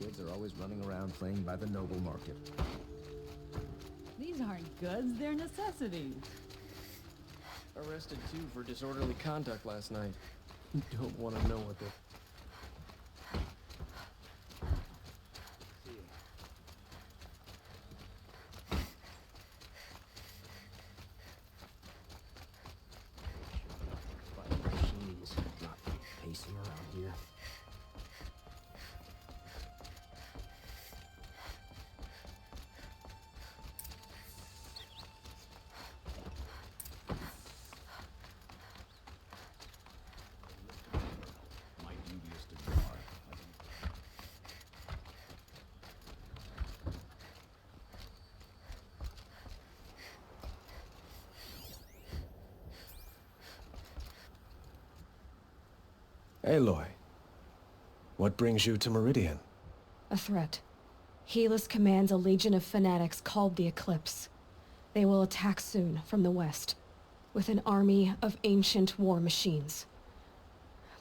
kids are always running around playing by the noble market. These aren't goods, they're necessities. Arrested too for disorderly conduct last night. Don't want to know what the... Fighting machines, not pacing around here. My duty is to guard. Aloy, what brings you to Meridian? A threat. Helis commands a legion of fanatics called the Eclipse. They will attack soon from the west, with an army of ancient war machines.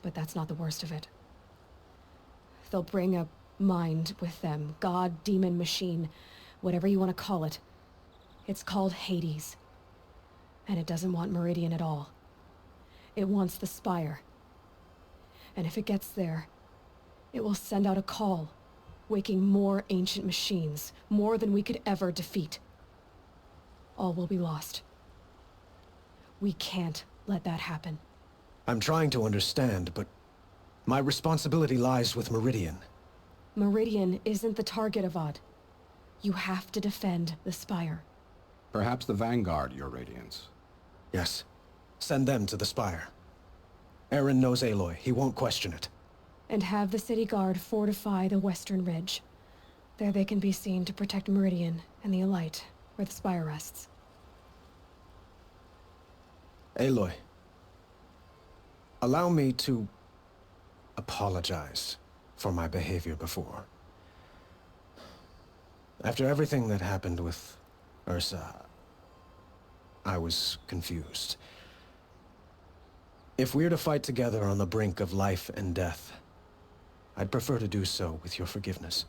But that's not the worst of it. They'll bring a mind with them, god, demon, machine, whatever you want to call it. It's called Hades. And it doesn't want Meridian at all. It wants the Spire. And if it gets there, it will send out a call, waking more ancient machines, more than we could ever defeat. All will be lost. We can't let that happen. I'm trying to understand, but my responsibility lies with Meridian. Meridian isn't the target, Avad. You have to defend the Spire. Perhaps the Vanguard, Your Radiance. Yes. Send them to the Spire. Eren knows Aloy. He won't question it. And have the city guard fortify the western ridge. There they can be seen to protect Meridian and the Elite, where the Spire rests. Aloy, allow me to apologize for my behavior before. After everything that happened with Ursa, I was confused. If we're to fight together on the brink of life and death, I'd prefer to do so with your forgiveness.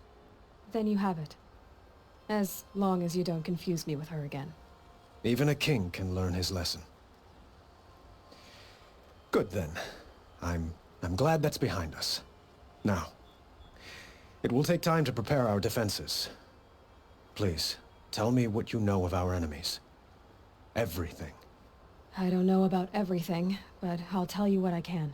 Then you have it. As long as you don't confuse me with her again. Even a king can learn his lesson. Good then. I'm glad that's behind us. Now, it will take time to prepare our defenses. Please, tell me what you know of our enemies. Everything. I don't know about everything, but I'll tell you what I can.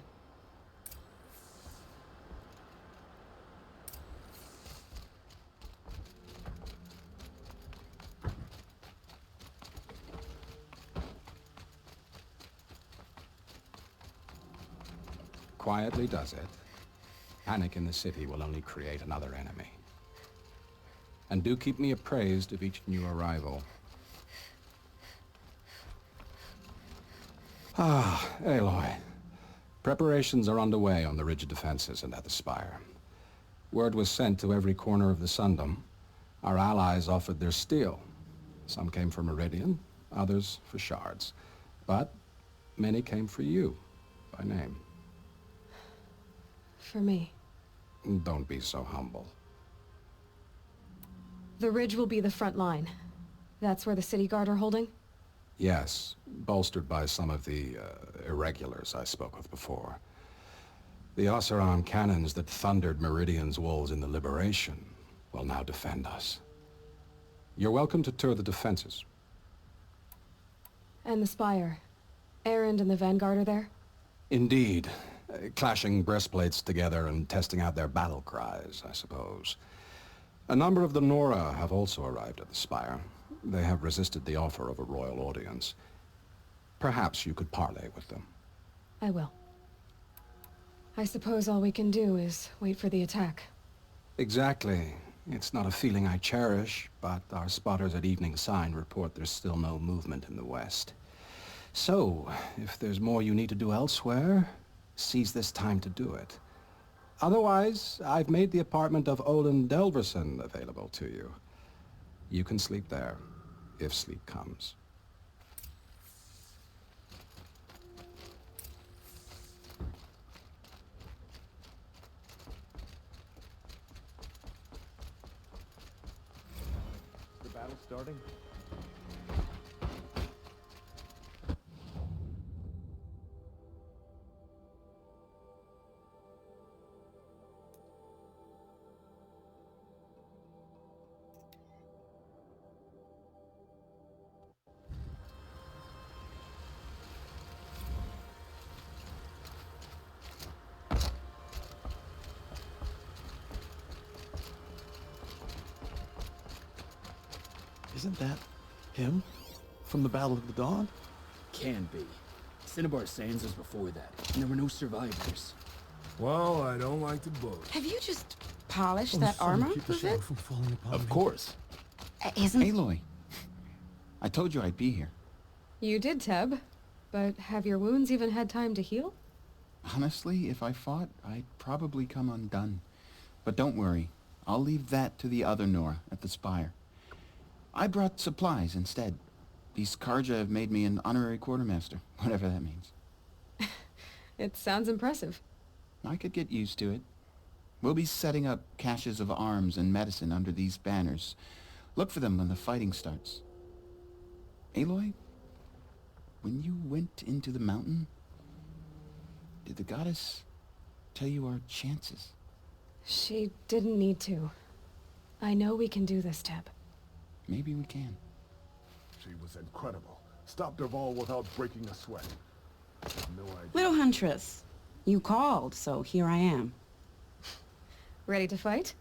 Quietly does it. Panic in the city will only create another enemy. And do keep me appraised of each new arrival. Ah, Aloy. Preparations are underway on the ridge defenses and at the Spire. Word was sent to every corner of the Sundom. Our allies offered their steel. Some came for Meridian, others for shards. But many came for you, by name. For me. Don't be so humble. The ridge will be the front line. That's where the city guard are holding? Yes, bolstered by some of the irregulars I spoke of before. The Oseram cannons that thundered Meridian's walls in the Liberation will now defend us. You're welcome to tour the defenses. And the Spire. Erend and the Vanguard are there? Indeed. Clashing breastplates together and testing out their battle cries, I suppose. A number of the Nora have also arrived at the Spire. They have resisted the offer of a royal audience. Perhaps you could parley with them. I will. I suppose all we can do is wait for the attack. Exactly. It's not a feeling I cherish, but our spotters at Evening Sign report there's still no movement in the west. So, if there's more you need to do elsewhere, seize this time to do it. Otherwise, I've made the apartment of Olin Delverson available to you. You can sleep there, if sleep comes. starting? Isn't that him? From the Battle of the Dawn? Can be. Cinnabar Sands was before that, and there were no survivors. Well, I don't like to boast. Have you just polished that armor, Levit? Of course. Isn't... Aloy, I told you I'd be here. You did, Teb. But have your wounds even had time to heal? Honestly, if I fought, I'd probably come undone. But don't worry, I'll leave that to the other Nora at the Spire. I brought supplies instead. These Karja have made me an honorary quartermaster, whatever that means. It sounds impressive. I could get used to it. We'll be setting up caches of arms and medicine under these banners. Look for them when the fighting starts. Aloy, when you went into the mountain, did the goddess tell you our chances? She didn't need to. I know we can do this, Teb. Maybe we can. She was incredible. Stopped Dervahl without breaking a sweat. No idea. Little Huntress, you called, so here I am. Ready to fight?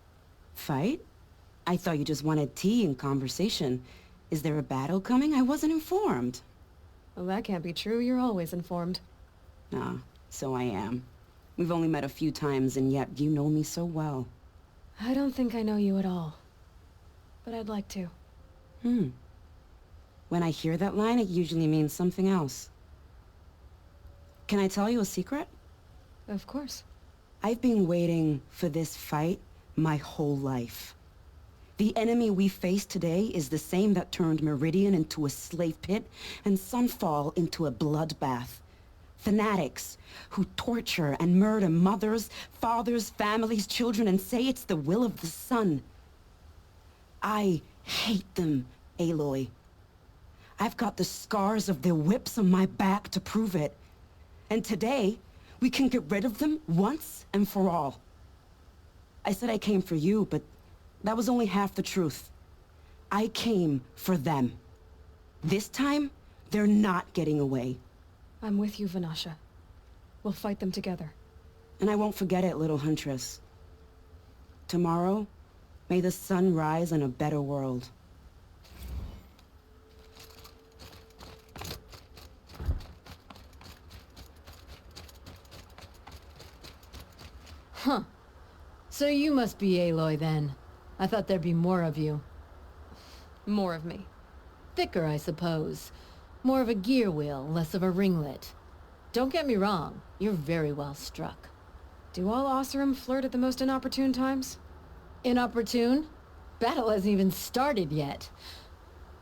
Fight? I thought you just wanted tea and conversation. Is there a battle coming? I wasn't informed. Well, that can't be true. You're always informed. Ah, so I am. We've only met a few times, and yet you know me so well. I don't think I know you at all. But I'd like to. When I hear that line, it usually means something else. Can I tell you a secret? Of course. I've been waiting for this fight my whole life. The enemy we face today is the same that turned Meridian into a slave pit and Sunfall into a bloodbath. Fanatics who torture and murder mothers, fathers, families, children, and say it's the will of the sun. I hate them, Aloy. I've got the scars of their whips on my back to prove it. And today, we can get rid of them once and for all. I said I came for you, but that was only half the truth. I came for them. This time, they're not getting away. I'm with you, Vanasha. We'll fight them together. And I won't forget it, little Huntress. Tomorrow, may the sun rise in a better world. Huh. So you must be Aloy then. I thought there'd be more of you. More of me. Thicker, I suppose. More of a gear wheel, less of a ringlet. Don't get me wrong, you're very well struck. Do all Oseram flirt at the most inopportune times? Inopportune? Battle hasn't even started yet.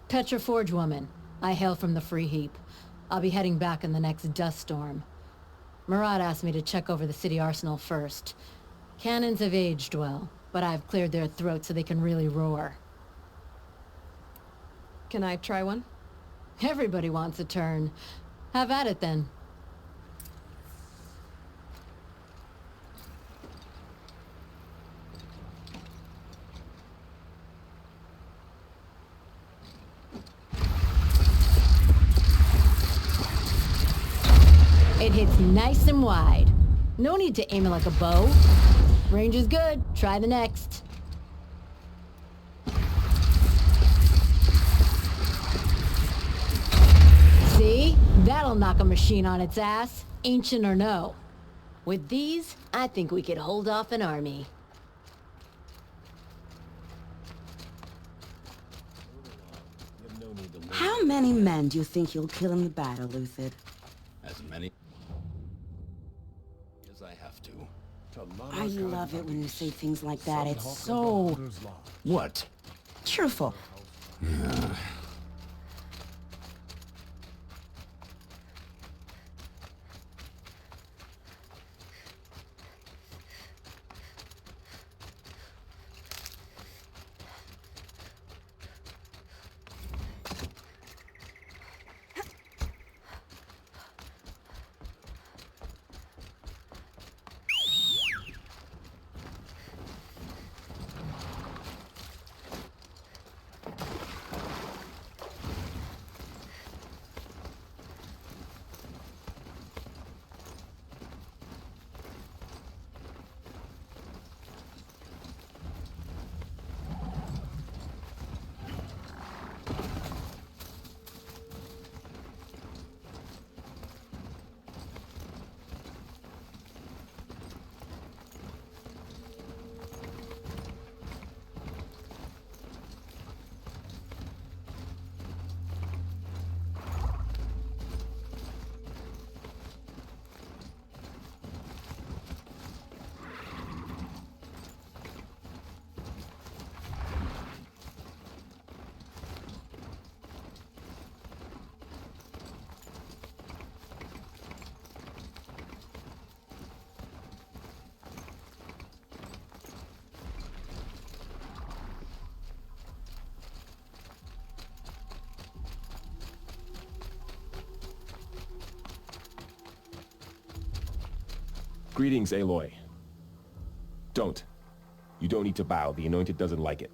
Petra Forge woman. I hail from the Free Heap. I'll be heading back in the next dust storm. Murad asked me to check over the city arsenal first. Cannons have aged well, but I've cleared their throats so they can really roar. Can I try one? Everybody wants a turn. Have at it then. It hits nice and wide. No need to aim it like a bow. Range is good. Try the next. See? That'll knock a machine on its ass, ancient or no. With these, I think we could hold off an army. How many men do you think you'll kill in the battle, Luthid? As many as I have to. I love it when you say things like that. It's so... What? cheerful. Greetings, Aloy. Don't. You don't need to bow. The Anointed doesn't like it.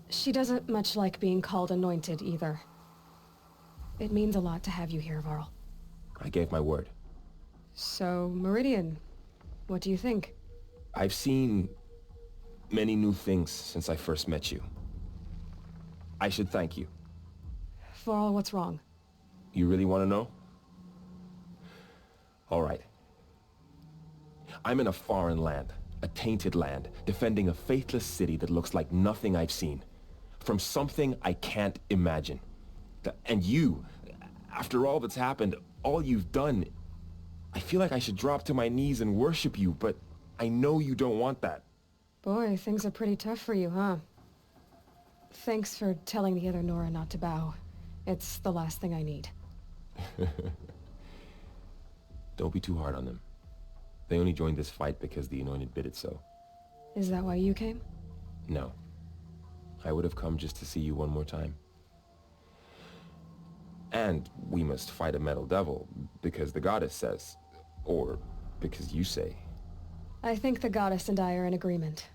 She doesn't much like being called anointed either. It means a lot to have you here, Varl. I gave my word. So, Meridian, what do you think? I've seen many new things since I first met you. I should thank you. Varl, what's wrong? You really want to know? All right. I'm in a foreign land, a tainted land, defending a faithless city that looks like nothing I've seen. From something I can't imagine. And you, after all that's happened, all you've done, I feel like I should drop to my knees and worship you, but I know you don't want that. Boy, things are pretty tough for you, huh? Thanks for telling the other Nora not to bow. It's the last thing I need. Don't be too hard on them. They only joined this fight because the Anointed bid it so. Is that why you came? No. I would have come just to see you one more time. And we must fight a metal devil, because the goddess says. Or because you say. I think the goddess and I are in agreement.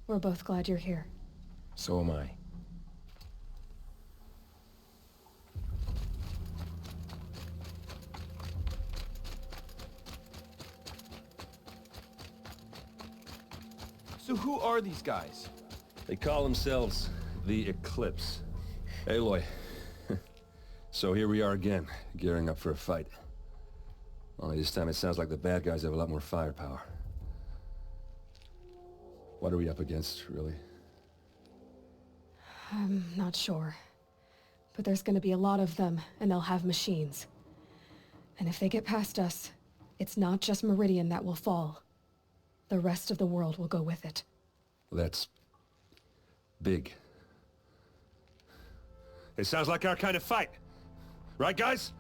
We're both glad you're here. So am I. So who are these guys? They call themselves the Eclipse. Aloy. So here we are again, gearing up for a fight. Only this time it sounds like the bad guys have a lot more firepower. What are we up against, really? I'm not sure. But there's gonna be a lot of them, and they'll have machines. And if they get past us, it's not just Meridian that will fall. The rest of the world will go with it. That's big. It sounds like our kind of fight. Right, guys?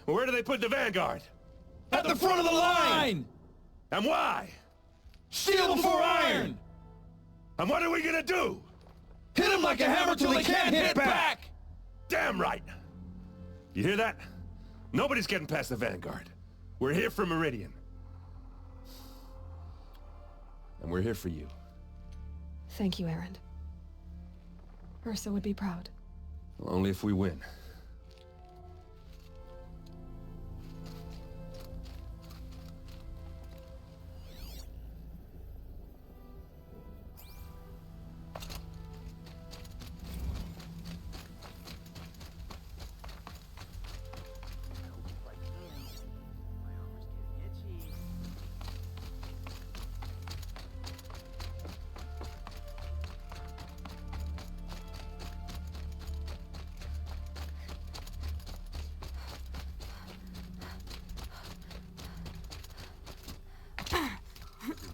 Well, where do they put the Vanguard? At the front of the line! And why? Steel before iron! And what are we gonna do? Hit them like a hammer till they can't hit back! Damn right! You hear that? Nobody's getting past the Vanguard. We're here for Meridian. And we're here for you. Thank you, Erend. Ursa would be proud. Well, only if we win.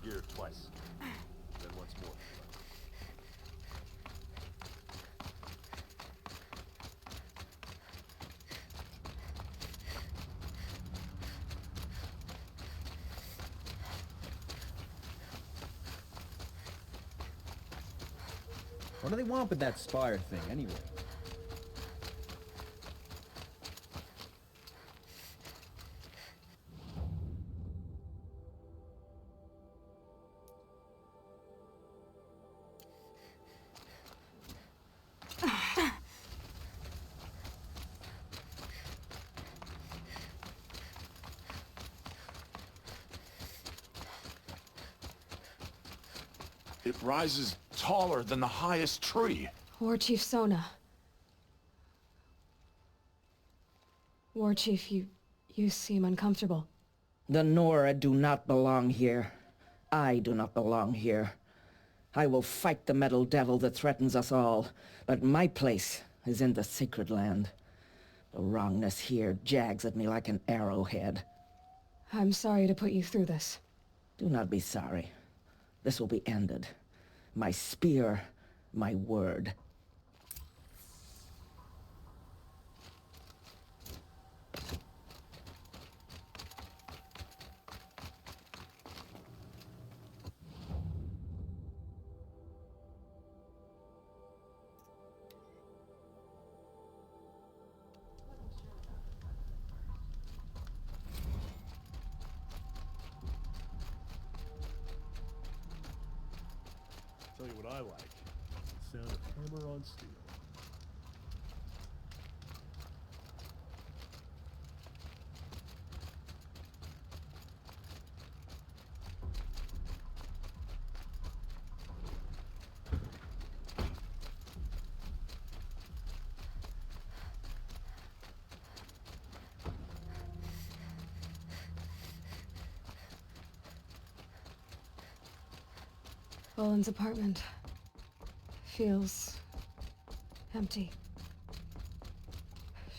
Gear twice. Then once more. What do they want with that Spire thing, anyway? It rises taller than the highest tree. War Chief Sona. War Chief, you seem uncomfortable. The Nora do not belong here. I do not belong here. I will fight the metal devil that threatens us all, but my place is in the sacred land. The wrongness here jags at me like an arrowhead. I'm sorry to put you through this. Do not be sorry. This will be ended. My spear, my word. Tell you what I like. The sound of hammer on steel. Boland's apartment feels empty.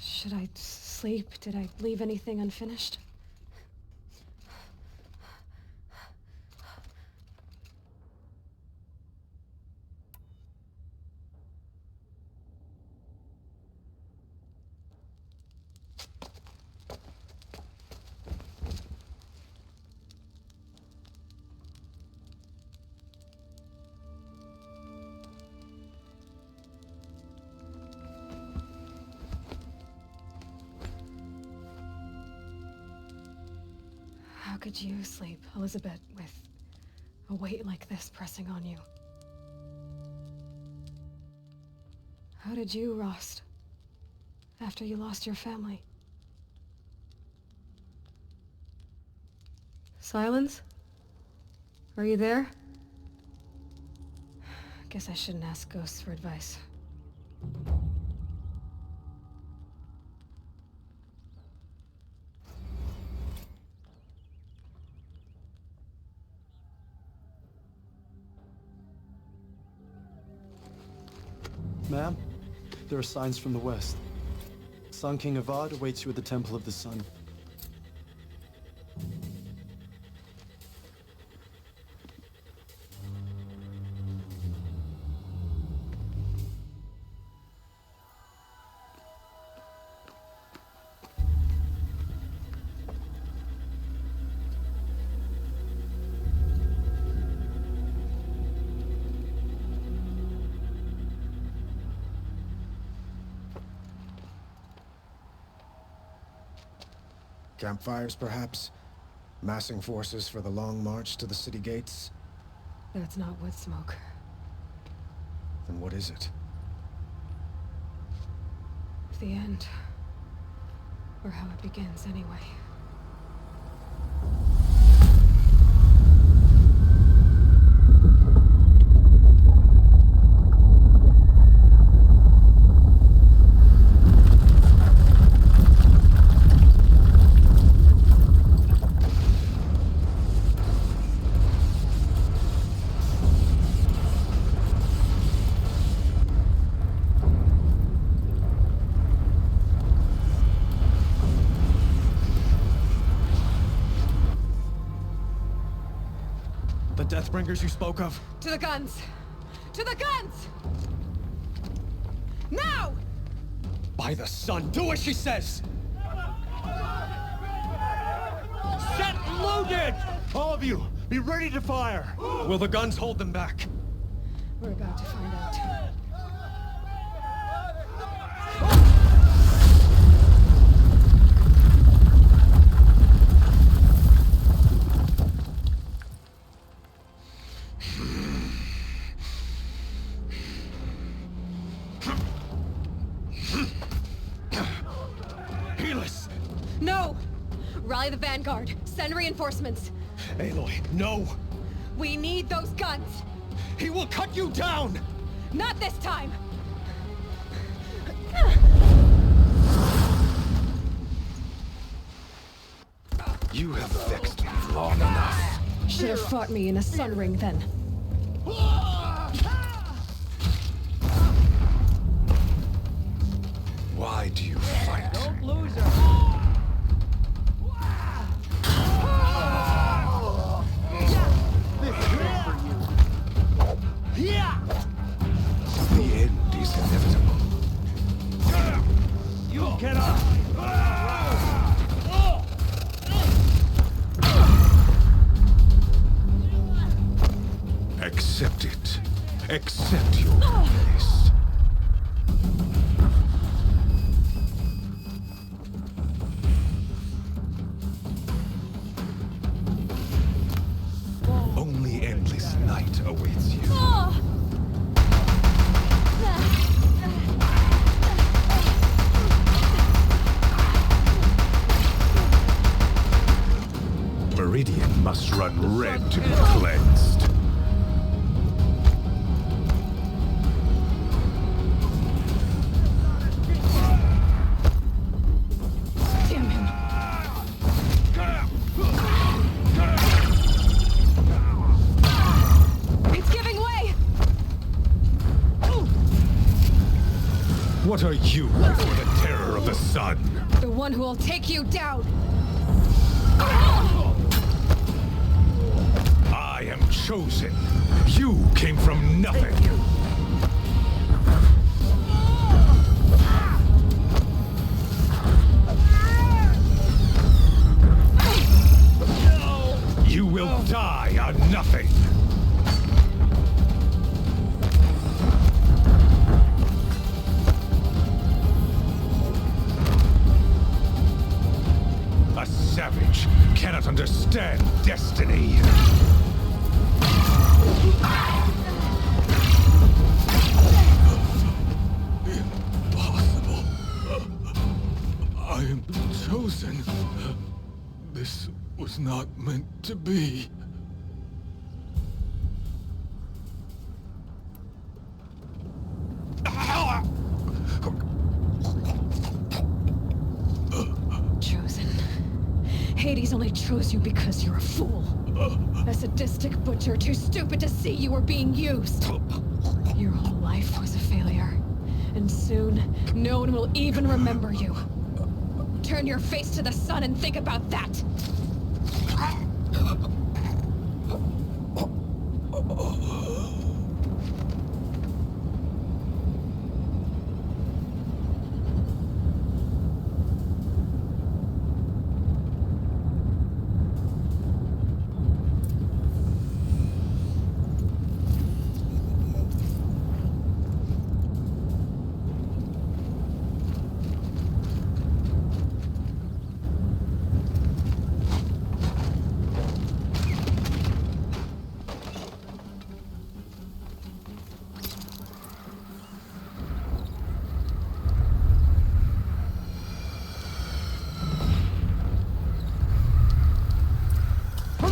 Should I sleep? Did I leave anything unfinished? How could you sleep, Elizabeth, with a weight like this pressing on you? How did you, Rost, after you lost your family? Silence? Are you there? Guess I shouldn't ask ghosts for advice. Ma'am, there are signs from the west. Sun King Avad awaits you at the Temple of the Sun. Campfires, perhaps? Massing forces for the long march to the city gates? That's not wood smoke. Then what is it? The end. Or how it begins, anyway. The Deathbringers you spoke of? To the guns! To the guns! Now! By the sun, do as she says! Set loaded! All of you, be ready to fire! Will the guns hold them back? We're about to find out. No! Rally the Vanguard. Send reinforcements. Aloy, no! We need those guns! He will cut you down! Not this time! You have vexed me long enough. Should have fought me in a sun ring then. Why do you fight? Don't lose her! The end is inevitable. You cannot! Accept it. Accept your place. Only endless night awaits you. run red to be cleansed. Damn him. It's giving way! What are you before the terror of the sun? The one who will take you down! I am chosen. You came from nothing. You will die on nothing. A savage cannot understand destiny. Impossible. I am chosen. This was not meant to be. Chosen. Hades only chose you because you're a fool. A sadistic butcher too stupid to see you were being used. Your whole life was a failure. And soon, no one will even remember you. Turn your face to the sun and think about that!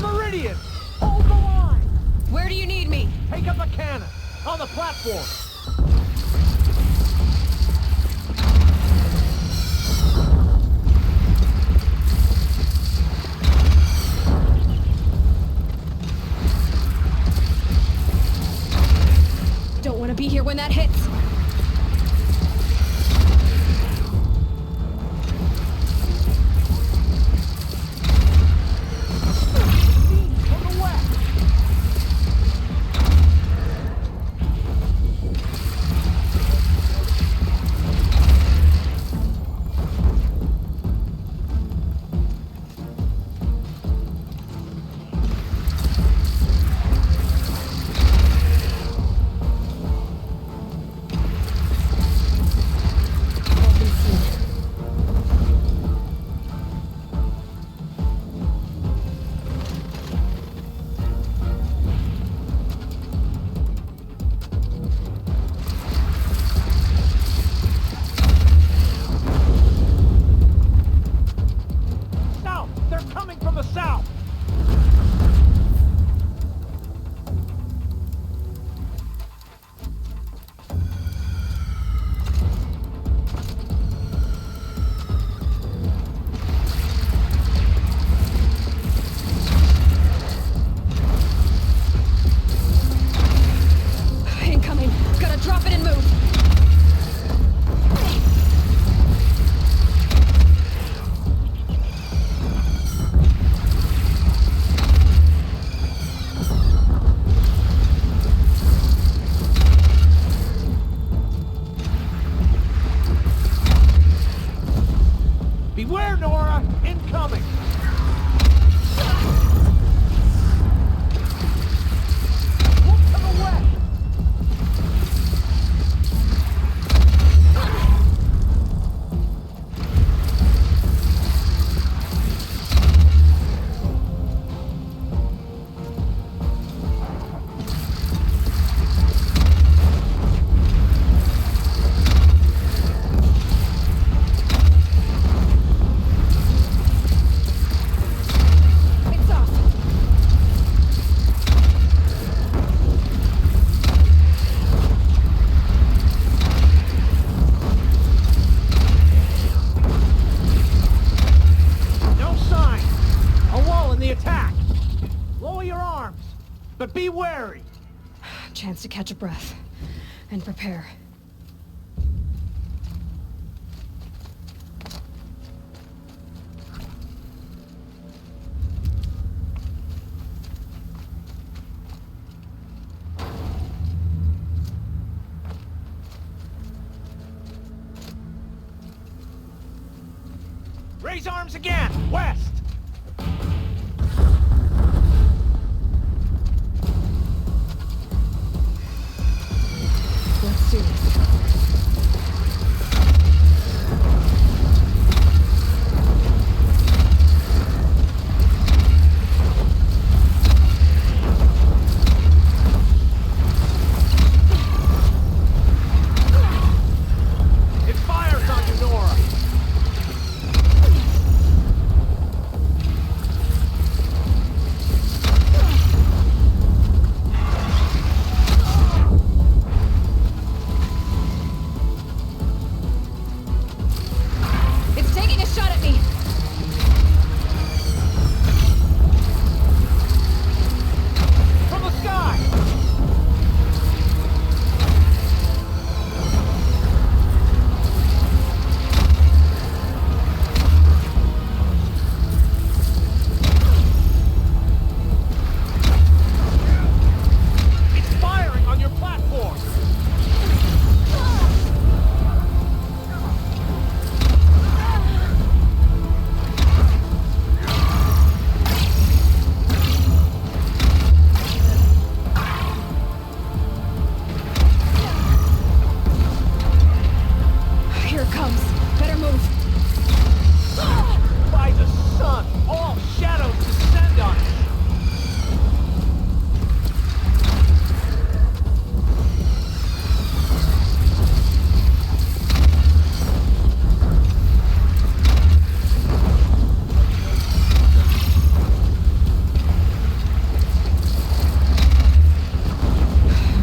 Meridian! Hold the line! Where do you need me? Take up a cannon! On the platform! Don't want to be here when that hits. arms! But be wary! Chance to catch a breath. And prepare. Raise arms again! West! Let's do this. It fires on you, Nora! It's taking a shot at me! From the sky! It's firing on your platform! Here it comes. Better move. By the sun, all shadows descend on it!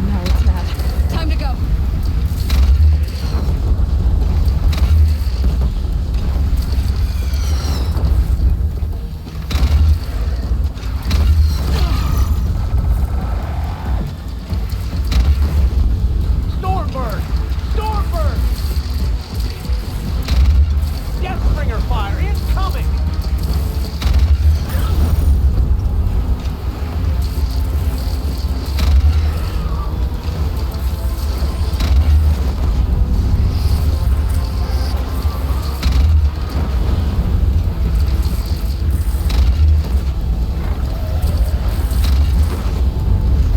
Now it's mad. Time to go. Stormbird! Stormbird! Deathbringer fire incoming!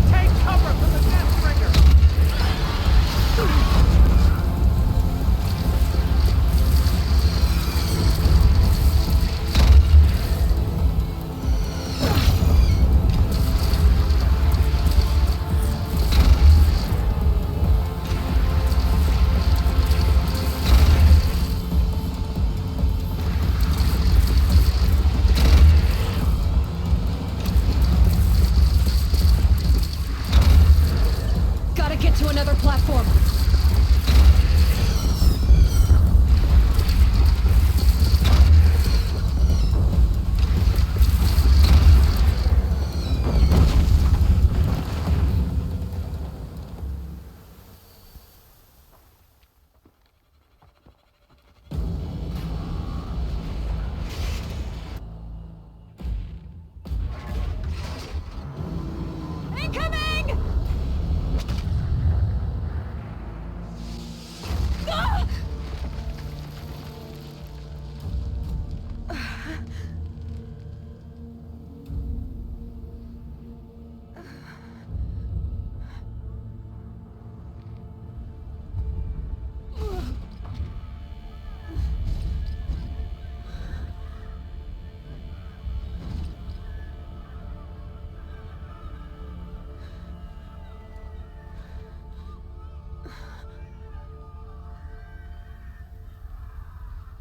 Take cover from the Deathbringer! Gotta get to another platform. Incoming! Ah!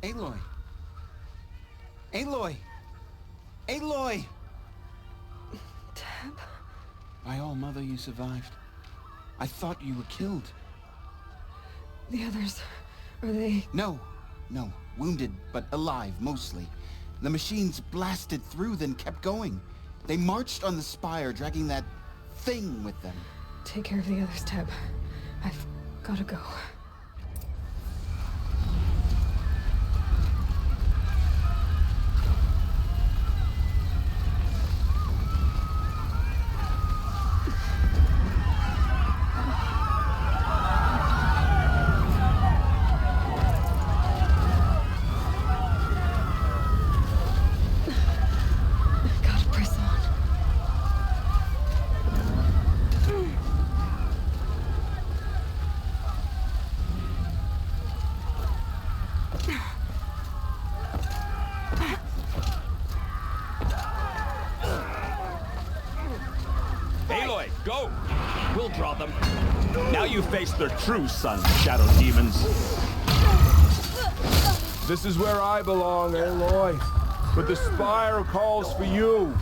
Aloy! Aloy! Aloy! Teb? By all mother, you survived. I thought you were killed. The others, are they... No. Wounded, but alive, mostly. The machines blasted through, then kept going. They marched on the spire, dragging that thing with them. Take care of the others, Teb. I've gotta go. Gotta press on. Aloy, go! We'll draw them. Now you face their true sons, Shadow Demons. This is where I belong, Aloy. But the spire calls for you.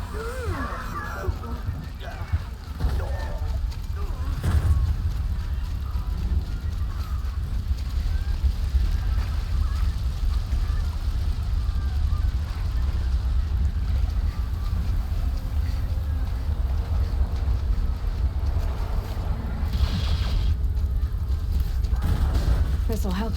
This'll help.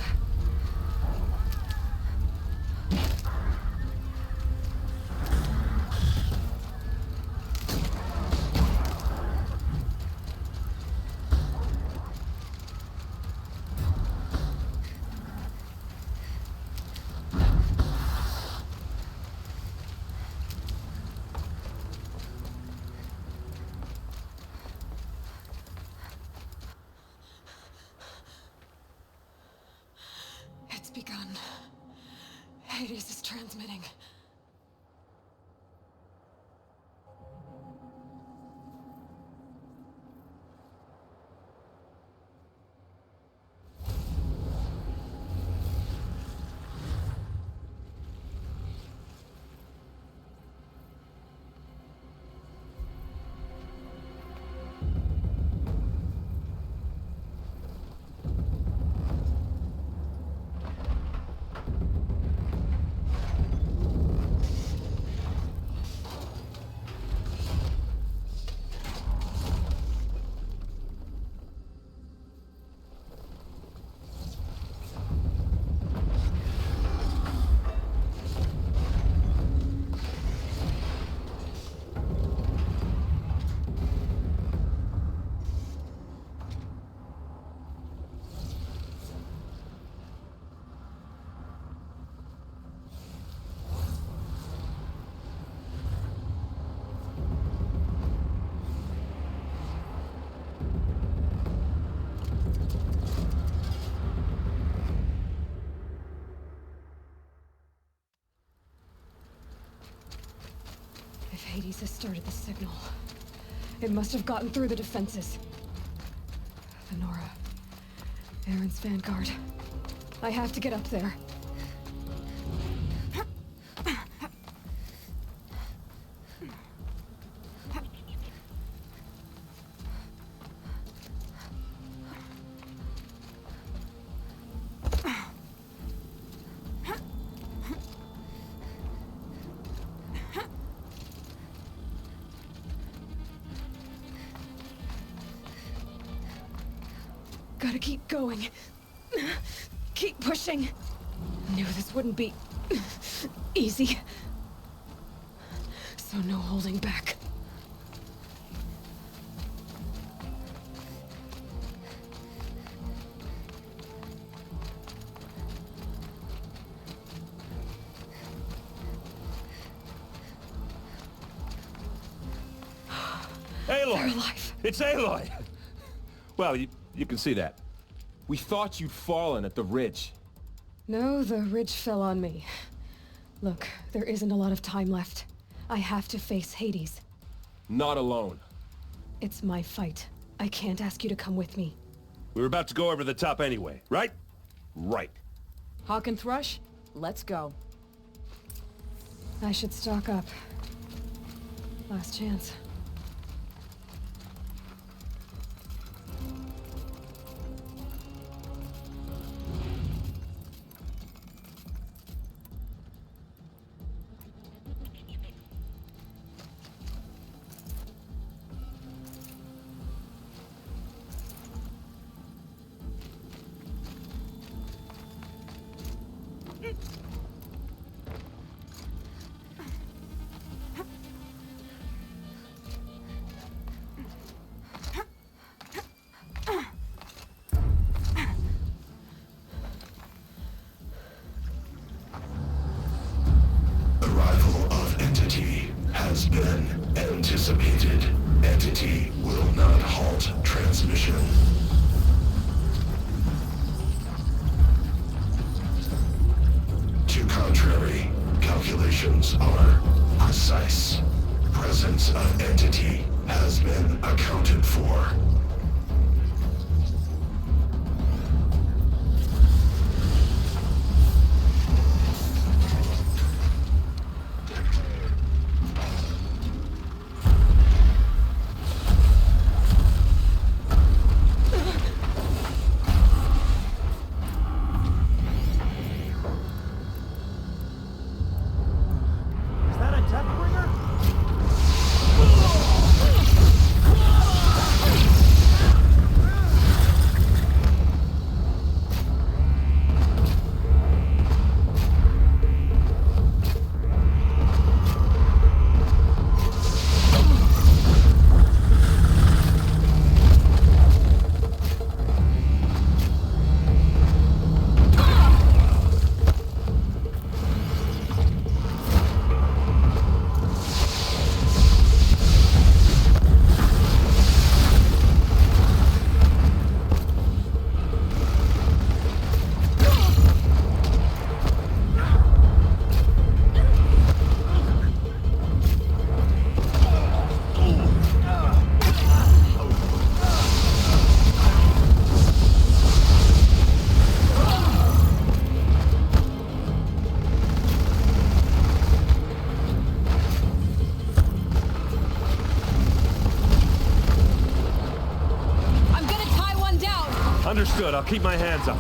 It's begun. Hades is transmitting. If Hades has started the signal, it must have gotten through the defenses. The Nora. Aaron's vanguard. I have to get up there. Gotta keep going. Keep pushing. Knew this wouldn't be easy. So no holding back. Aloy! They're alive. It's Aloy! Well, you can see that. We thought you'd fallen at the ridge. No, the ridge fell on me. Look, there isn't a lot of time left. I have to face Hades. Not alone. It's my fight. I can't ask you to come with me. We were about to go over the top anyway, right? Right. Hawk and Thrush, let's go. I should stock up. Last chance. accounted for. Is that a Deathbringer? I'm gonna tie one down. Understood. I'll keep my hands up.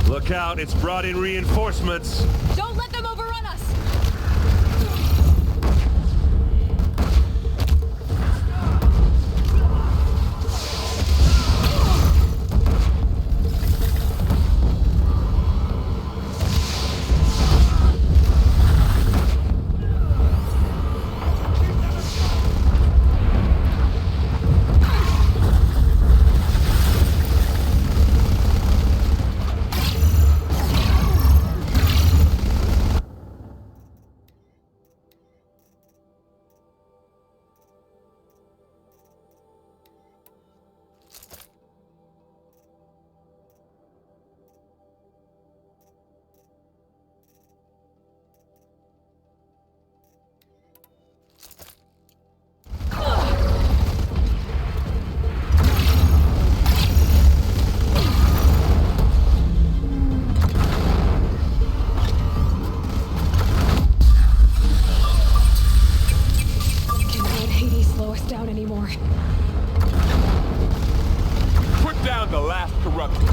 Look out, it's brought in reinforcements. Don't let them overrun us. the last corruption.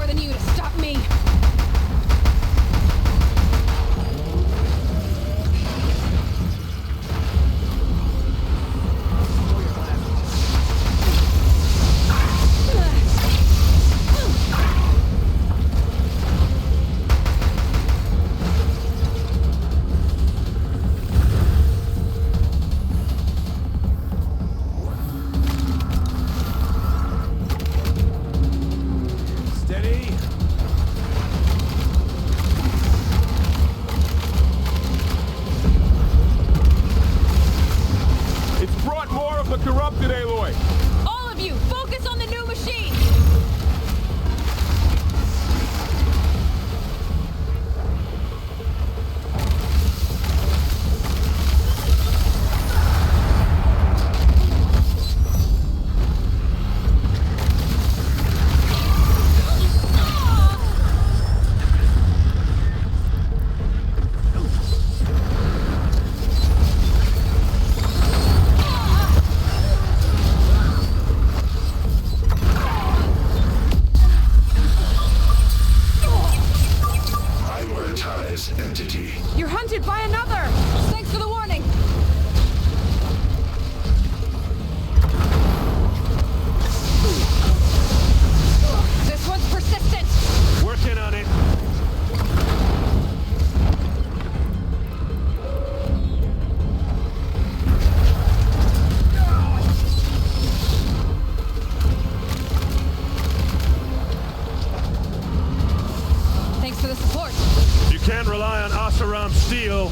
than you to stop me! Corrupted, Aloy! All of you, focus on the new machine! Entity. You're hunted by another! Thanks for the warning! This one's persistent! Working on it. Thanks for the support. You can't rely on Oseram steel.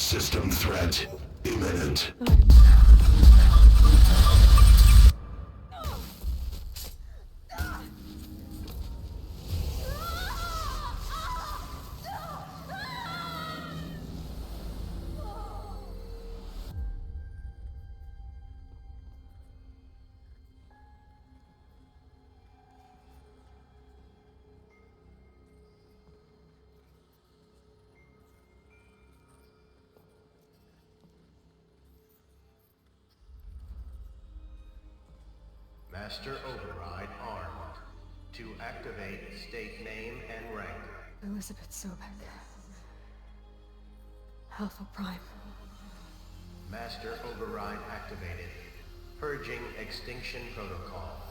System threat imminent. Master Override armed. To activate, state name and rank. Elizabeth Sobek. Alpha Prime. Master Override activated. Purging Extinction Protocol.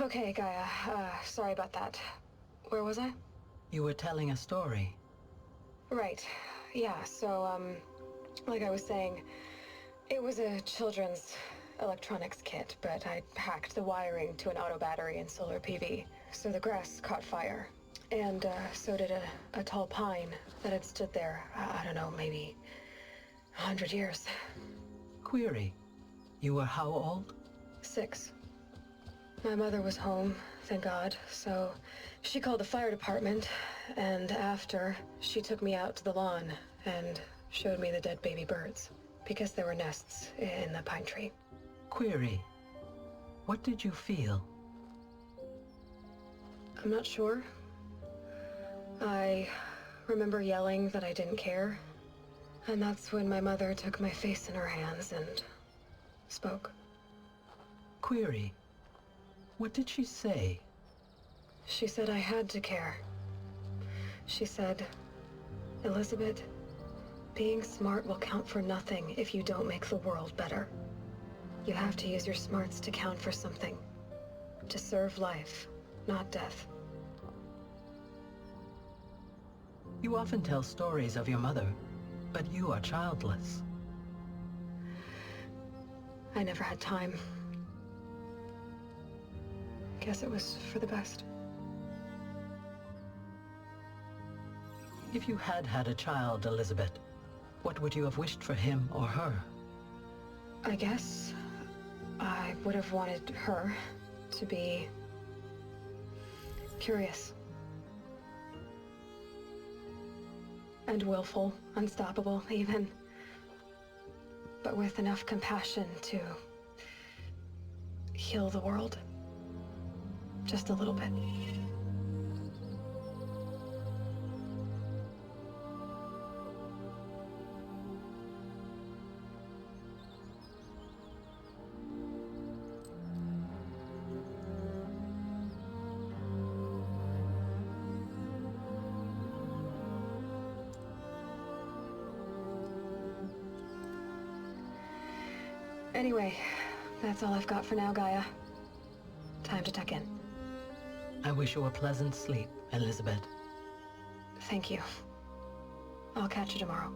Okay, Gaia. Sorry about that. Where was I? You were telling a story. Right. Yeah, so, like I was saying, it was a children's electronics kit, but I hacked the wiring to an auto battery and solar PV, so the grass caught fire. And, so did a tall pine that had stood there, I don't know, maybe 100 years. Query. You were how old? 6. My mother was home, thank God, so she called the fire department, and after, she took me out to the lawn and showed me the dead baby birds, because there were nests in the pine tree. Query. What did you feel? I'm not sure. I remember yelling that I didn't care, and that's when my mother took my face in her hands and spoke. Query. What did she say? She said I had to care. She said, Elizabeth, being smart will count for nothing if you don't make the world better. You have to use your smarts to count for something. To serve life, not death. You often tell stories of your mother, but you are childless. I never had time. Guess it was for the best. If you had had a child, Elizabeth, what would you have wished for him or her? I guess I would have wanted her to be curious. And willful, unstoppable, even. but with enough compassion to heal the world. Just a little bit. Anyway, that's all I've got for now, Gaia. Time to tuck in. I wish you a pleasant sleep, Elizabeth. Thank you. I'll catch you tomorrow.